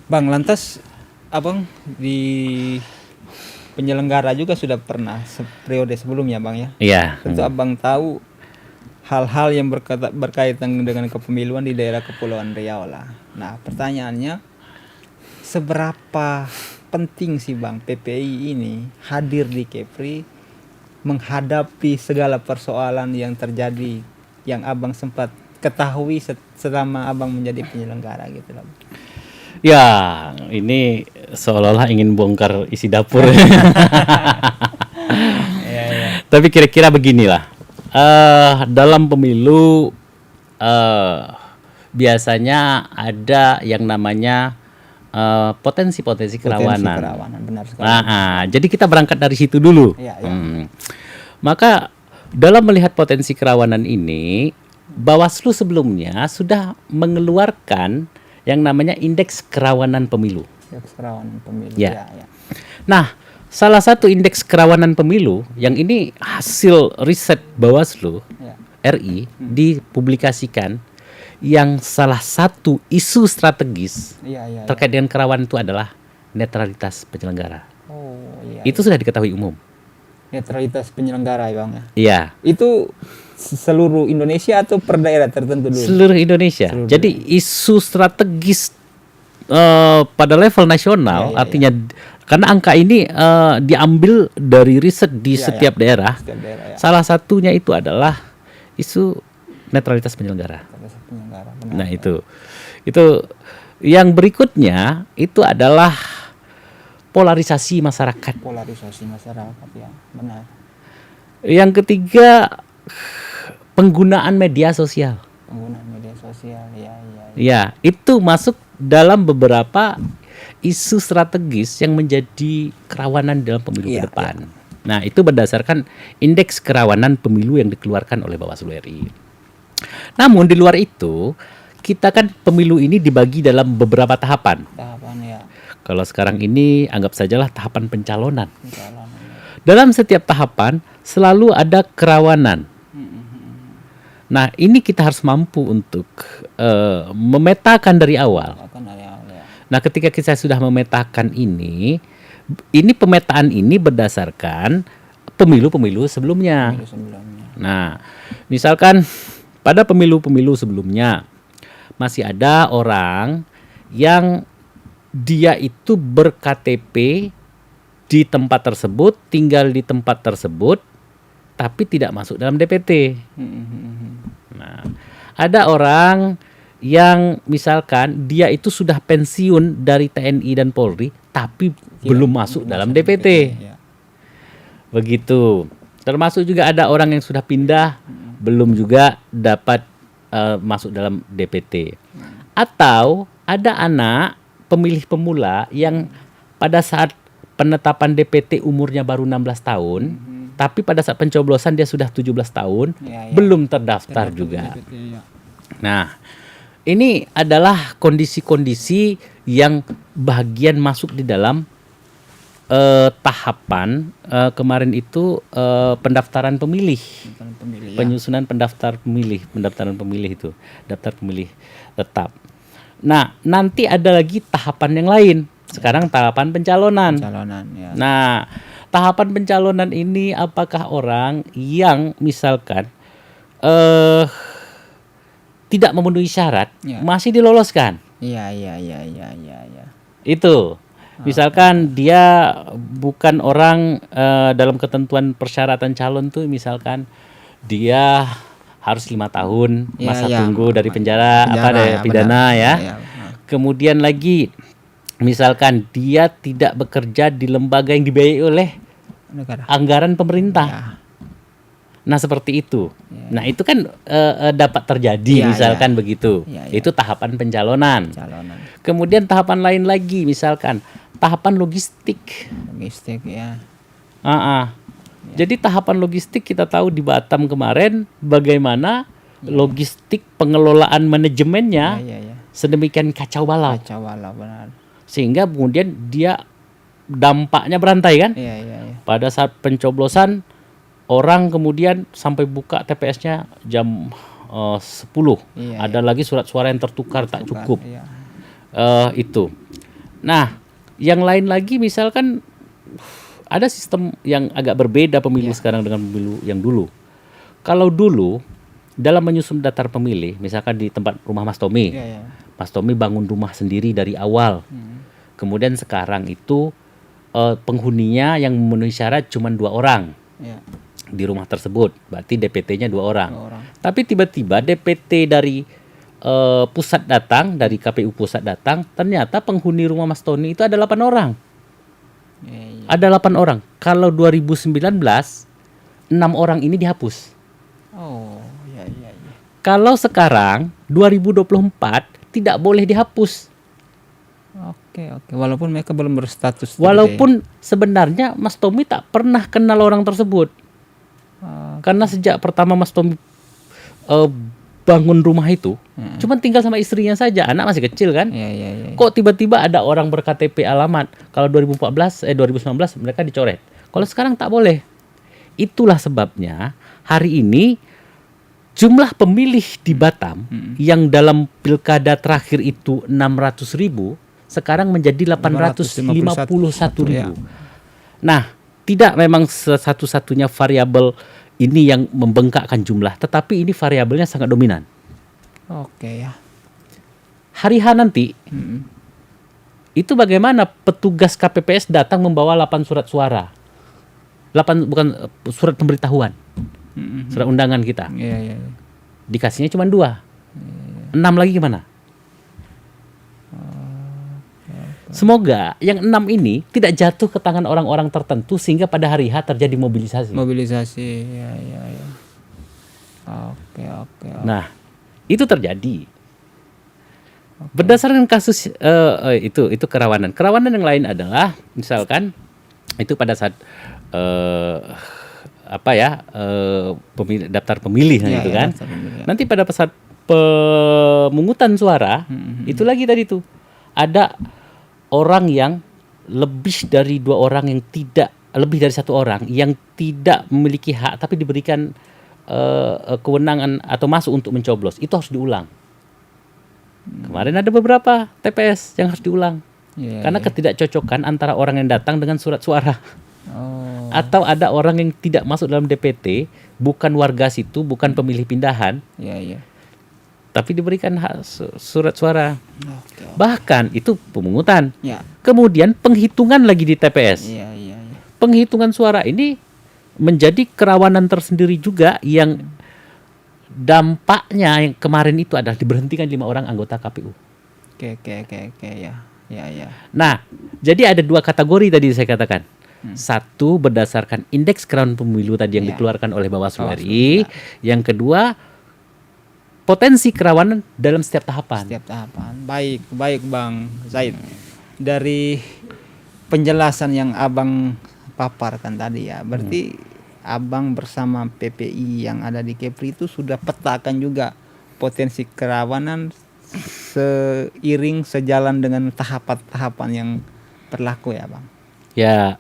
Bang, lantas abang di penyelenggara juga sudah pernah periode sebelumnya, Bang ya. Iya. Tentu abang tahu hal-hal yang berkaitan dengan kepemiluan di daerah Kepulauan Riau lah. Nah, pertanyaannya, seberapa penting sih Bang PPI ini hadir di Kepri menghadapi segala persoalan yang terjadi yang abang sempat ketahui selama abang menjadi penyelenggara gitu lah. Ya, ini seolah-olah ingin bongkar isi dapur. Ya, ya. Tapi kira-kira beginilah. Dalam pemilu biasanya ada yang namanya potensi-potensi kerawanan. Kerawanan, benar sekali. Jadi kita berangkat dari situ dulu. Ya, ya. Maka dalam melihat potensi kerawanan ini, Bawaslu sebelumnya sudah mengeluarkan yang namanya indeks kerawanan pemilu. Indeks kerawanan pemilu. Ya. Ya, ya. Nah, salah satu indeks kerawanan pemilu yang ini hasil riset Bawaslu Ya. RI dipublikasikan, yang salah satu isu strategis Ya, ya, ya. terkait dengan kerawanan itu adalah netralitas penyelenggara. Oh, iya. Itu sudah diketahui umum. Netralitas penyelenggara ya Bang ya. Iya. Itu seluruh Indonesia atau per daerah tertentu dulu? Seluruh Indonesia. Seluruh Jadi isu strategis pada level nasional, Ya, ya, artinya karena angka ini diambil dari riset di Ya, setiap daerah. Setiap daerah ya. Salah satunya itu adalah isu netralitas penyelenggara. Netralitas penyelenggara. Benar. Nah, itu yang berikutnya itu adalah polarisasi masyarakat. Polarisasi masyarakat ya, benar. Yang ketiga, penggunaan media sosial. Penggunaan media sosial ya, ya, ya. Ya, itu masuk dalam beberapa isu strategis yang menjadi kerawanan dalam pemilu Iya, ke depan. Nah, itu berdasarkan indeks kerawanan pemilu yang dikeluarkan oleh Bawaslu RI. Namun di luar itu, kita kan pemilu ini dibagi dalam beberapa tahapan. Tahapan ya. Kalau sekarang ini anggap sajalah tahapan pencalonan. Pencalonan. Dalam setiap tahapan selalu ada kerawanan. Nah, ini kita harus mampu untuk memetakan dari awal. Akan dari awal ya. Nah, ketika kita sudah memetakan ini pemetaan ini berdasarkan pemilu-pemilu sebelumnya. Pemilu sebelumnya. Nah, misalkan pada pemilu-pemilu sebelumnya masih ada orang yang dia itu ber-KTP di tempat tersebut, tinggal di tempat tersebut, tapi tidak masuk dalam DPT. Nah, ada orang yang misalkan dia itu sudah pensiun dari TNI dan Polri, tapi belum masuk dalam DPT. Ya. Begitu. Termasuk juga ada orang yang sudah pindah, belum juga dapat masuk dalam DPT. Atau ada anak pemilih pemula yang pada saat penetapan DPT umurnya baru 16 tahun, tapi pada saat pencoblosan dia sudah 17 tahun, Ya, ya. belum terdaftar juga. DPT, ya. Nah, ini adalah kondisi-kondisi yang bagian masuk di dalam tahapan kemarin itu pendaftaran pemilih. Tentang pemilih ya. Penyusunan pendaftaran pemilih itu, daftar pemilih tetap. Nah, nanti ada lagi tahapan yang lain. Sekarang tahapan pencalonan. Pencalonan ya. Nah, tahapan pencalonan ini apakah orang yang misalkan tidak memenuhi syarat Ya. masih diloloskan? Iya, iya, iya, iya, iya, iya. Itu. Misalkan dia bukan orang dalam ketentuan persyaratan calon tuh, misalkan dia harus 5 tahun Ya, masa ya. tunggu dari penjara, ya, pidana benar. ya. Ya, Kemudian lagi misalkan dia tidak bekerja di lembaga yang dibiayai oleh negara. anggaran pemerintah. Ya. Nah, seperti itu. Ya. Nah, itu kan dapat terjadi Ya, misalkan begitu. Ya, ya. Itu tahapan pencalonan. Pencalonan. Kemudian tahapan lain lagi, misalkan tahapan logistik. Logistik ya. Jadi tahapan logistik kita tahu di Batam kemarin bagaimana logistik pengelolaan manajemennya Ya, ya. sedemikian kacau balau. Kacau balau, benar. Sehingga kemudian dia dampaknya berantai kan. Iya, iya, iya. Pada saat pencoblosan orang kemudian sampai buka TPS-nya jam 10. Iya, Ada lagi surat suara yang tertukar tak cukup. Iya. Itu. Nah, yang lain lagi misalkan ada sistem yang agak berbeda pemilu sekarang dengan pemilu yang dulu. Kalau dulu dalam menyusun daftar pemilih, misalkan di tempat rumah Mas Tommy, Iya, iya. Mas Tommy bangun rumah sendiri dari awal. Kemudian sekarang itu penghuninya yang memenuhi syarat cuma 2 orang Iya. di rumah tersebut, berarti DPT-nya 2 orang. 2 orang. Tapi tiba-tiba DPT dari pusat datang, dari KPU pusat datang, ternyata penghuni rumah Mas Tony itu ada 8 orang. Iya, iya. Ada 8 orang. Kalau 2019, 6 orang ini dihapus. Oh, iya, iya, iya. Kalau sekarang 2024 tidak boleh dihapus. Oke, oke. Walaupun mereka belum berstatus DPT. Walaupun sebenarnya Mas Tommy tak pernah kenal orang tersebut. Karena sejak pertama Mas Tommy bangun rumah itu, cuman tinggal sama istrinya saja. Anak masih kecil kan? Iya, iya, iya. Kok tiba-tiba ada orang berKTP alamat? Kalau 2019 mereka dicoret. Kalau sekarang tak boleh. Itulah sebabnya hari ini jumlah pemilih di Batam yang dalam pilkada terakhir itu 600.000, sekarang menjadi 851.000. Ya. Nah, tidak memang satu-satunya variabel ini yang membengkakkan jumlah, tetapi ini variabelnya sangat dominan. Oke, ya. Hari H nanti, itu bagaimana petugas KPPS datang membawa 8 surat suara. 8 bukan surat pemberitahuan. Surat undangan kita. Iya, iya, iya. Dikasihnya cuma 2. 6 lagi gimana? Semoga yang 6 ini tidak jatuh ke tangan orang-orang tertentu sehingga pada hari H terjadi mobilisasi. Mobilisasi, ya, ya, ya. Oke, oke. Nah, itu terjadi. Berdasarkan kasus itu kerawanan. Kerawanan yang lain adalah misalkan itu pada saat daftar pemilih Ya, gitu ya, kan. daftar pemilih, ya. Nanti pada saat pemungutan suara itu lagi tadi tuh ada orang yang lebih dari 2 orang yang tidak, lebih dari 1 orang yang tidak memiliki hak tapi diberikan kewenangan atau masuk untuk mencoblos, itu harus diulang. Kemarin ada beberapa TPS yang harus diulang karena ketidakcocokan antara orang yang datang dengan surat suara. Oh. Atau ada orang yang tidak masuk dalam DPT, bukan warga situ, bukan pemilih pindahan, Iya, iya. tapi diberikan hak surat suara. Oke. Bahkan itu pemungutan. Ya. Kemudian penghitungan lagi di TPS. Iya, iya, iya. Penghitungan suara ini menjadi kerawanan tersendiri juga yang dampaknya yang kemarin itu adalah diberhentikan 5 orang anggota KPU. Oke, ya. Ya, ya. Nah, jadi ada 2 kategori tadi saya katakan. Satu berdasarkan indeks kerawanan pemilu tadi yang dikeluarkan oleh Bawaslu RI. Yang kedua potensi kerawanan dalam setiap tahapan. Setiap tahapan. Baik, baik Bang Zaid. Dari penjelasan yang Abang paparkan tadi ya, berarti Abang bersama PPI yang ada di Kepri itu sudah petakan juga potensi kerawanan seiring sejalan dengan tahapan-tahapan yang berlaku ya Bang. Ya,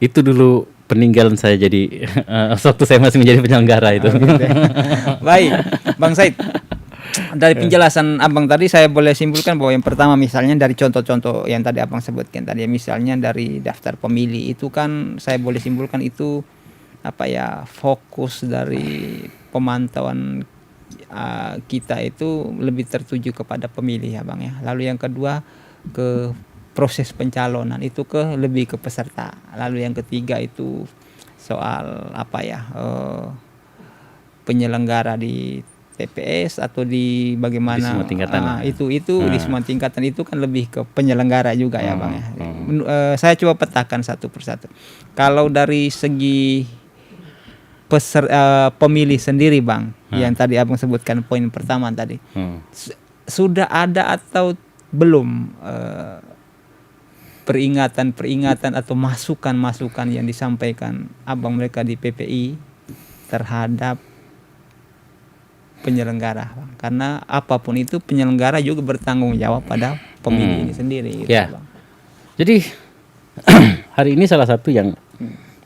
itu dulu peninggalan saya jadi waktu saya masih menjadi penyelenggara itu. Baik, Bang Said. Dari penjelasan Abang tadi saya boleh simpulkan bahwa yang pertama misalnya dari contoh-contoh yang tadi Abang sebutkan tadi, misalnya dari daftar pemilih itu kan saya boleh simpulkan itu fokus dari pemantauan kita itu lebih tertuju kepada pemilih ya Bang ya. Lalu yang kedua ke proses pencalonan itu lebih ke peserta. Lalu yang ketiga itu soal penyelenggara di TPS atau di bagaimana di semua tingkatan. Di semua tingkatan itu kan lebih ke penyelenggara juga ya Bang ya. Saya coba petakan satu persatu. Kalau dari segi pemilih sendiri Bang, yang tadi Abang sebutkan poin pertama tadi, sudah ada atau belum peringatan atau masukan yang disampaikan Abang mereka di PPI terhadap penyelenggara Bang? Karena apapun itu penyelenggara juga bertanggung jawab pada pemilih ini sendiri gitu, ya. Bang. Jadi hari ini salah satu yang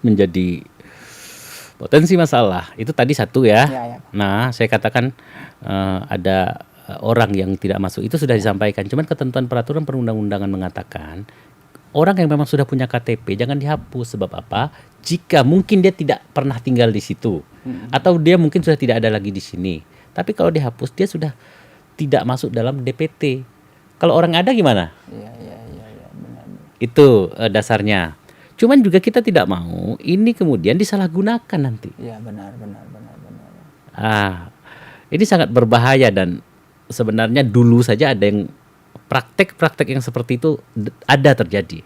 menjadi potensi masalah itu tadi satu ya. Ya. Nah, saya katakan ada orang yang tidak masuk itu sudah disampaikan. Cuman ketentuan peraturan perundang-undangan mengatakan orang yang memang sudah punya KTP jangan dihapus. Sebab apa? Jika mungkin dia tidak pernah tinggal di situ atau dia mungkin sudah tidak ada lagi di sini. Tapi kalau dihapus dia sudah tidak masuk dalam DPT. Kalau orang ada gimana? Iya, benar. Itu dasarnya. Cuman juga kita tidak mau ini kemudian disalahgunakan nanti. Iya, benar. Ini sangat berbahaya dan sebenarnya dulu saja ada yang praktek-praktek yang seperti itu ada terjadi.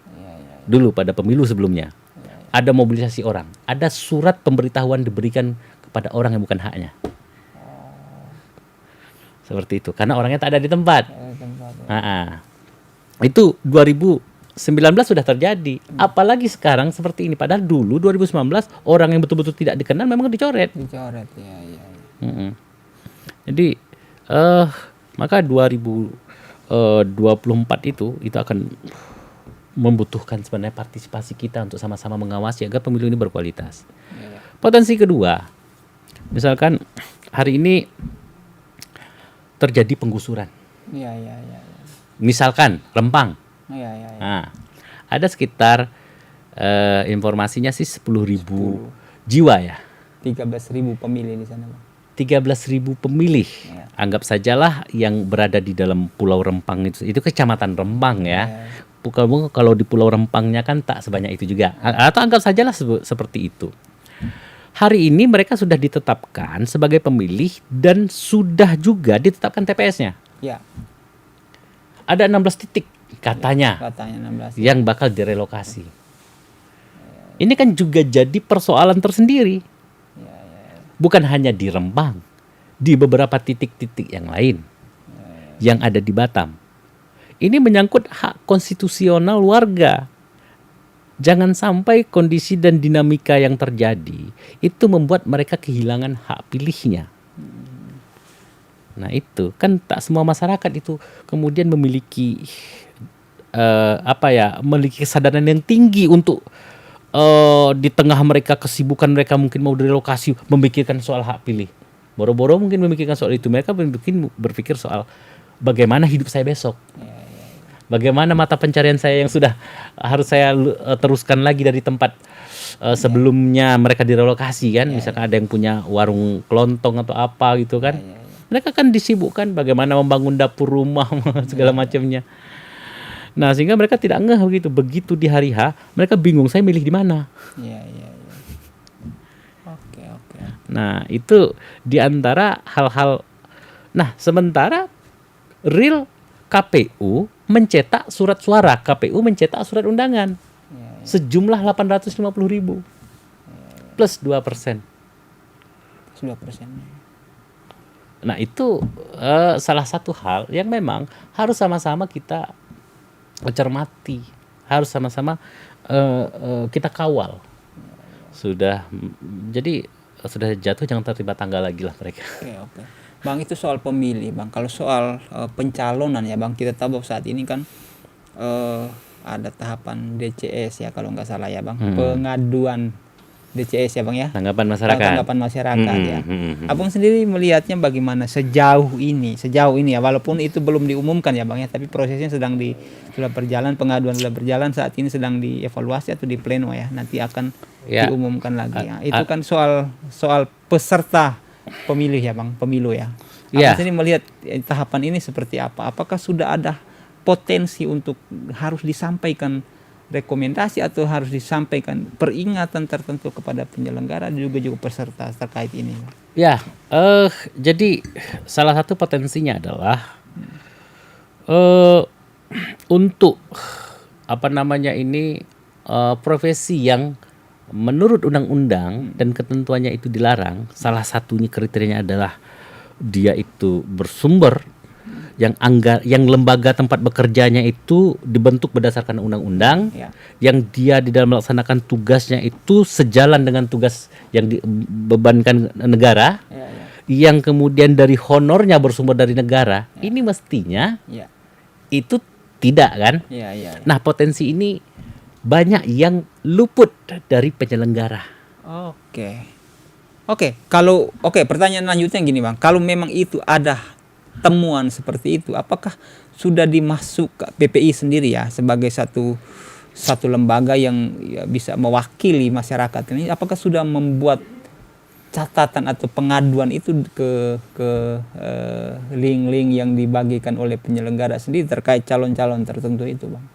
Dulu pada pemilu sebelumnya. Ada mobilisasi orang, ada surat pemberitahuan diberikan kepada orang yang bukan haknya. Seperti itu, karena orangnya tak ada di tempat. Itu 2019 sudah terjadi. Apalagi sekarang seperti ini. Padahal dulu 2019 orang yang betul-betul tidak dikenal memang dicoret. Iya. Jadi maka 2024 itu akan membutuhkan sebenarnya partisipasi kita untuk sama-sama mengawasi agar pemilu ini berkualitas. Potensi kedua, misalkan hari ini terjadi penggusuran. Iya. Misalkan Rempang. Iya. Nah, ada sekitar informasinya sih 10.000 jiwa ya. 13.000 pemilih di sana, Bang. 13.000 pemilih. Anggap sajalah yang berada di dalam Pulau Rempang itu kecamatan Rempang ya. Kalau di Pulau Rempangnya kan tak sebanyak itu juga. Atau anggap sajalah seperti itu. Hari ini mereka sudah ditetapkan sebagai pemilih dan sudah juga ditetapkan TPS-nya. Ya. Ada 16 titik katanya 16. yang bakal direlokasi. Ini kan juga jadi persoalan tersendiri. Bukan hanya di Rempang, di beberapa titik-titik yang lain yang ada di Batam. Ini menyangkut hak konstitusional warga. Jangan sampai kondisi dan dinamika yang terjadi itu membuat mereka kehilangan hak pilihnya. Nah itu kan tak semua masyarakat itu kemudian memiliki memiliki kesadaran yang tinggi untuk di tengah mereka kesibukan mereka mungkin mau direlokasi memikirkan soal hak pilih. Boro-boro mungkin memikirkan soal itu, mereka mungkin berpikir soal bagaimana hidup saya besok. Bagaimana mata pencarian saya yang sudah harus saya teruskan lagi dari tempat sebelumnya mereka direlokasi kan. Misalkan ada yang punya warung kelontong atau apa gitu kan. Mereka kan disibukkan bagaimana membangun dapur rumah segala macamnya. Nah, sehingga mereka tidak ngeh begitu. Begitu di hari H, mereka bingung saya milih di mana. Iya. Oke. Nah, itu di antara hal-hal. Nah, sementara real KPU mencetak surat suara, KPU mencetak surat undangan. Sejumlah 850.000. Plus 2%. Nah, itu salah satu hal yang memang harus sama-sama kita cermati, harus sama-sama kita kawal. Jadi sudah jatuh jangan tertiba tangga lagi lah mereka. Oke. Bang, itu soal pemilih, Bang. Kalau soal pencalonan ya, Bang, kita tahu bahwa saat ini kan ada tahapan DCS ya kalau nggak salah ya, Bang. Pengaduan DCS ya, Bang ya. Tanggapan masyarakat ya. Abang sendiri melihatnya bagaimana sejauh ini ya, walaupun itu belum diumumkan ya, Bang ya, tapi prosesnya sudah berjalan, pengaduan sudah berjalan, saat ini sedang dievaluasi atau di pleno ya, nanti akan diumumkan lagi ya. Itu kan soal peserta pemilih ya, Bang, pemilu ya. Abang sendiri melihat tahapan ini seperti apa? Apakah sudah ada potensi untuk harus disampaikan rekomendasi atau harus disampaikan peringatan tertentu kepada penyelenggara dan juga peserta terkait ini? Ya, jadi salah satu potensinya adalah untuk profesi yang menurut undang-undang dan ketentuannya itu dilarang. Salah satunya kriterianya adalah dia itu bersumber yang lembaga tempat bekerjanya itu dibentuk berdasarkan undang-undang, yang dia di dalam melaksanakan tugasnya itu sejalan dengan tugas yang dibebankan negara, yang kemudian dari honornya bersumber dari negara. Ini mestinya itu tidak kan? Nah, potensi ini banyak yang luput dari penyelenggara. Oke. Pertanyaan lanjutnya gini, Bang. Kalau memang itu ada temuan seperti itu, apakah sudah dimasuk ke PPI sendiri ya sebagai satu lembaga yang ya bisa mewakili masyarakat ini, apakah sudah membuat catatan atau pengaduan itu ke link-link yang dibagikan oleh penyelenggara sendiri terkait calon-calon tertentu itu, Bang?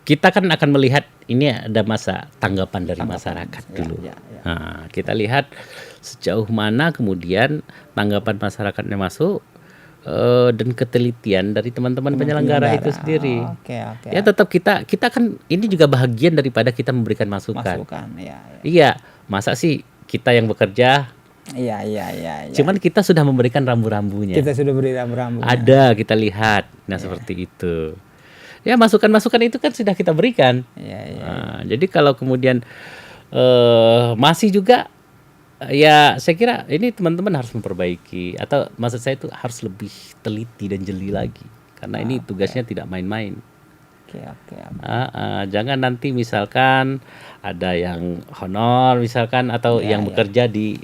Kita kan akan melihat ini ada masa tanggapan dari masyarakat dulu. Ya. Nah, kita lihat sejauh mana kemudian tanggapan masyarakatnya masuk dan ketelitian dari teman-teman penyelenggara itu sendiri. Oke. Ya tetap kita kan ini juga bagian daripada kita memberikan masukan. Ya. Iya, masa sih kita yang bekerja? Iya. Cuman kita sudah memberikan rambu-rambunya. Kita sudah beri rambu-rambu. Ada, kita lihat. Nah, seperti itu. Ya, masukan-masukan itu kan sudah kita berikan. Nah, jadi kalau kemudian masih juga, ya saya kira ini teman-teman harus memperbaiki, atau maksud saya itu harus lebih teliti dan jeli lagi, karena ini tugasnya tidak main-main. Oke. Jangan nanti misalkan ada yang honor misalkan, atau yang bekerja di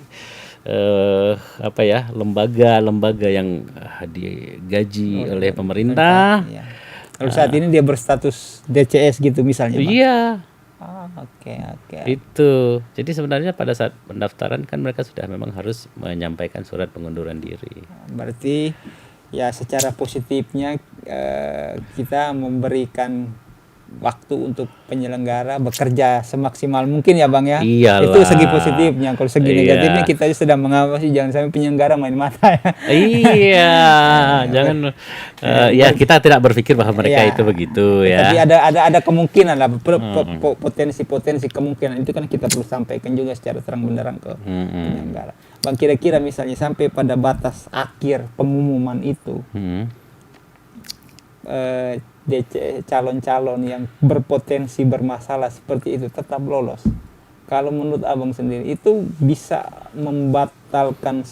lembaga yang digaji oleh pemerintah. Kalau saat ini dia berstatus DCS gitu misalnya, Bang? Iya. Oke. Itu. Jadi sebenarnya pada saat pendaftaran kan mereka sudah memang harus menyampaikan surat pengunduran diri. Berarti ya secara positifnya kita memberikan waktu untuk penyelenggara bekerja semaksimal mungkin ya, Bang ya. Iyalah. Itu segi positifnya. Kalau segi negatifnya kita sedang mengawasi jangan sampai penyelenggara main mata ya. Iya, jangan ya kita tidak berpikir bahwa mereka itu begitu ya. Tapi ada kemungkinan lah, potensi kemungkinan itu kan kita perlu sampaikan juga secara terang benderang ke penyelenggara. Bang, kira-kira misalnya sampai pada batas akhir pengumuman itu, DC calon-calon yang berpotensi bermasalah seperti itu tetap lolos. Kalau menurut Abang sendiri itu bisa membatalkan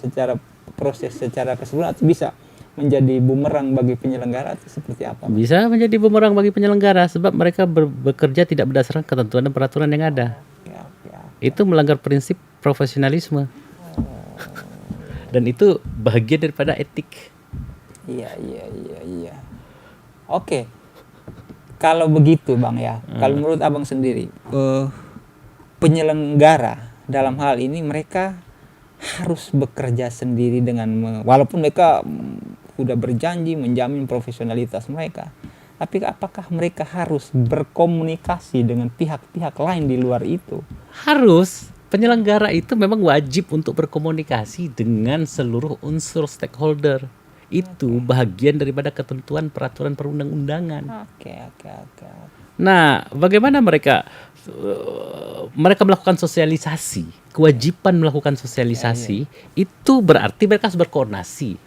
proses secara keseluruhan, atau bisa menjadi bumerang bagi penyelenggara, atau seperti apa? Bisa menjadi bumerang bagi penyelenggara sebab mereka bekerja tidak berdasarkan ketentuan dan peraturan yang ada. Itu melanggar prinsip profesionalisme. Dan itu bagian daripada etik. Iya. Oke. Kalau begitu, Bang ya, kalau menurut Abang sendiri, penyelenggara dalam hal ini mereka harus bekerja sendiri walaupun mereka sudah berjanji menjamin profesionalitas mereka, tapi apakah mereka harus berkomunikasi dengan pihak-pihak lain di luar itu? Harus. Penyelenggara itu memang wajib untuk berkomunikasi dengan seluruh unsur stakeholder. Itu bagian daripada ketentuan peraturan perundang-undangan. Oke. Nah, bagaimana mereka melakukan sosialisasi, kewajiban melakukan sosialisasi, itu berarti mereka harus berkoordinasi.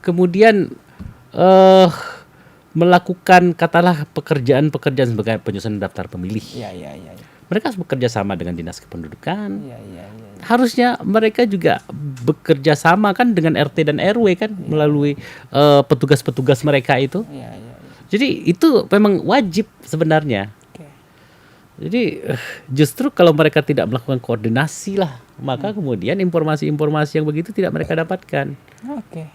Kemudian melakukan katalah pekerjaan sebagai penyusunan daftar pemilih. Mereka harus bekerja sama dengan Dinas Kependudukan. Harusnya mereka juga bekerja sama kan dengan RT dan RW kan, melalui petugas-petugas mereka itu. Jadi itu memang wajib sebenarnya. Jadi justru kalau mereka tidak melakukan koordinasi lah, maka kemudian informasi-informasi yang begitu tidak mereka dapatkan.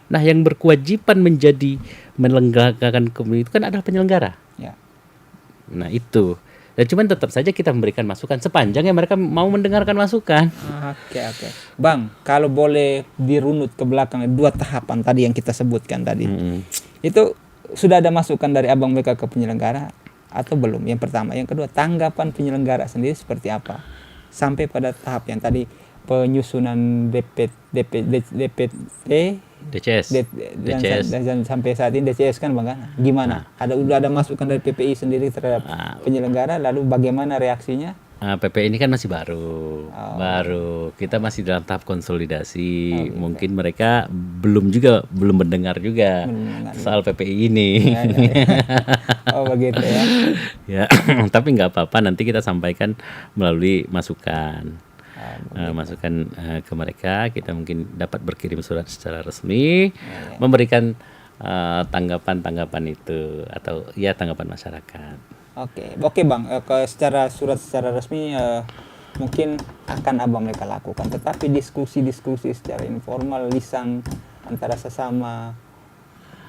Nah, yang berkewajiban menyelenggarakan pemilu itu kan adalah penyelenggara. Nah, itu. Dan cuman tetap saja kita memberikan masukan sepanjang yang mereka mau mendengarkan masukan. Oke. Bang, kalau boleh dirunut ke belakang 2 tahapan tadi yang kita sebutkan tadi. Itu sudah ada masukan dari Abang mereka ke penyelenggara atau belum? Yang pertama, yang kedua, tanggapan penyelenggara sendiri seperti apa? Sampai pada tahap yang tadi penyusunan DCS. Dan sampai saat ini DCS kan, Bang, kan? Gimana? Udah ada masukan dari PPI sendiri terhadap penyelenggara, lalu bagaimana reaksinya? PPI ini kan masih baru. Kita masih dalam tahap konsolidasi. Mungkin mereka belum mendengar juga soal PPI ini. Oh, begitu ya. Ya, tapi nggak apa-apa, nanti kita sampaikan melalui masukan. Masukan ke mereka, kita mungkin dapat berkirim surat secara resmi, memberikan tanggapan itu, atau ya tanggapan masyarakat. Oke Bang, secara resmi mungkin akan abang mereka lakukan, tetapi diskusi-diskusi secara informal, lisan antara sesama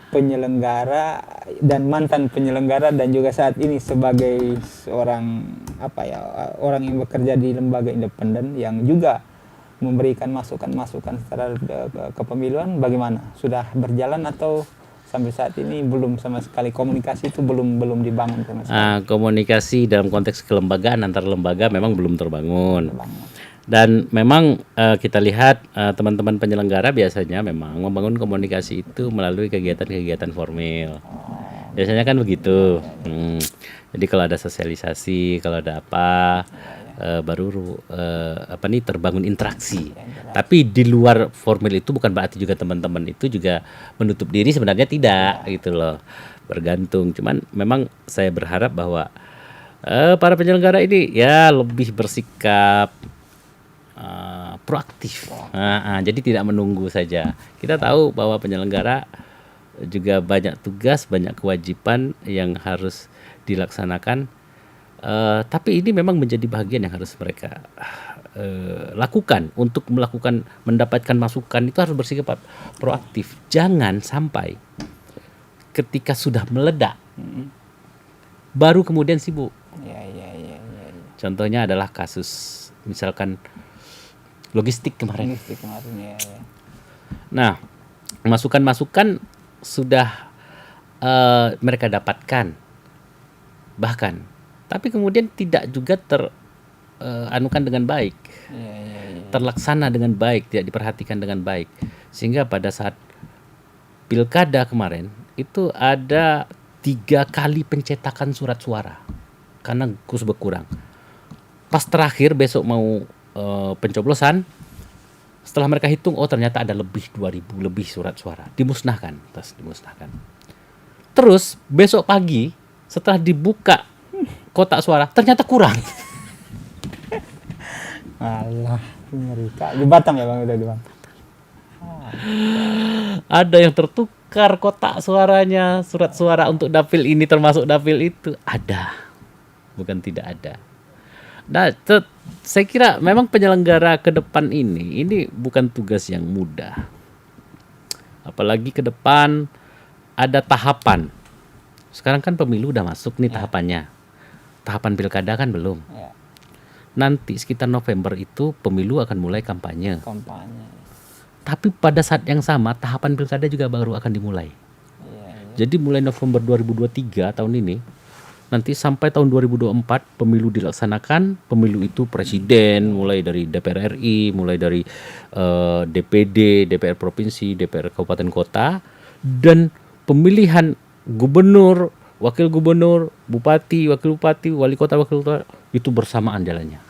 penyelenggara dan mantan penyelenggara dan juga saat ini sebagai seorang orang yang bekerja di lembaga independen yang juga memberikan masukan-masukan secara kepemiluan, bagaimana, sudah berjalan atau sampai saat ini belum sama sekali komunikasi itu belum dibangun sama sekali? Komunikasi dalam konteks kelembagaan antar lembaga memang belum terbangun. Dan memang kita lihat teman-teman penyelenggara biasanya memang membangun komunikasi itu melalui kegiatan-kegiatan formal. Biasanya kan begitu. Jadi kalau ada sosialisasi, kalau ada apa, baru terbangun interaksi. Tapi di luar formal itu bukan berarti juga teman-teman itu juga menutup diri, sebenarnya tidak gitu loh. Bergantung. Cuman memang saya berharap bahwa para penyelenggara ini ya lebih bersikap proaktif. Jadi tidak menunggu saja. Kita tahu bahwa penyelenggara juga banyak tugas, banyak kewajiban yang harus dilaksanakan. Tapi ini memang menjadi bagian yang harus mereka lakukan untuk mendapatkan masukan, itu harus bersikap proaktif. Jangan sampai ketika sudah meledak baru kemudian sibuk. Contohnya adalah kasus misalkan logistik kemarin. Nah, masukan-masukan sudah mereka dapatkan bahkan, tapi kemudian tidak juga anukan dengan baik, terlaksana dengan baik, tidak diperhatikan dengan baik, sehingga pada saat pilkada kemarin itu ada 3 kali pencetakan surat suara karena kus berkurang. Pas terakhir besok mau pencoblosan, setelah mereka hitung, oh ternyata ada lebih 2.000 lebih surat suara dimusnahkan. Terus besok pagi setelah dibuka kotak suara ternyata kurang. Alah, mereka di Batam ya Bang, udah di Batam. Ada yang tertukar kotak suaranya, surat suara untuk dapil ini termasuk dapil itu, ada. Bukan tidak ada. Nah, saya kira memang penyelenggara ke depan ini bukan tugas yang mudah. Apalagi ke depan ada tahapan. Sekarang kan pemilu udah masuk nih tahapannya. Tahapan pilkada kan belum. Nanti sekitar November itu pemilu akan mulai kampanye. Tapi pada saat yang sama tahapan pilkada juga baru akan dimulai. Jadi mulai November 2023 tahun ini, nanti sampai tahun 2024 pemilu dilaksanakan. Pemilu itu presiden, mulai dari DPR RI, mulai dari DPD, DPR provinsi, DPR kabupaten kota, dan pemilihan gubernur, wakil gubernur, bupati, wakil bupati, wali kota, wakil kota, itu bersamaan jalannya.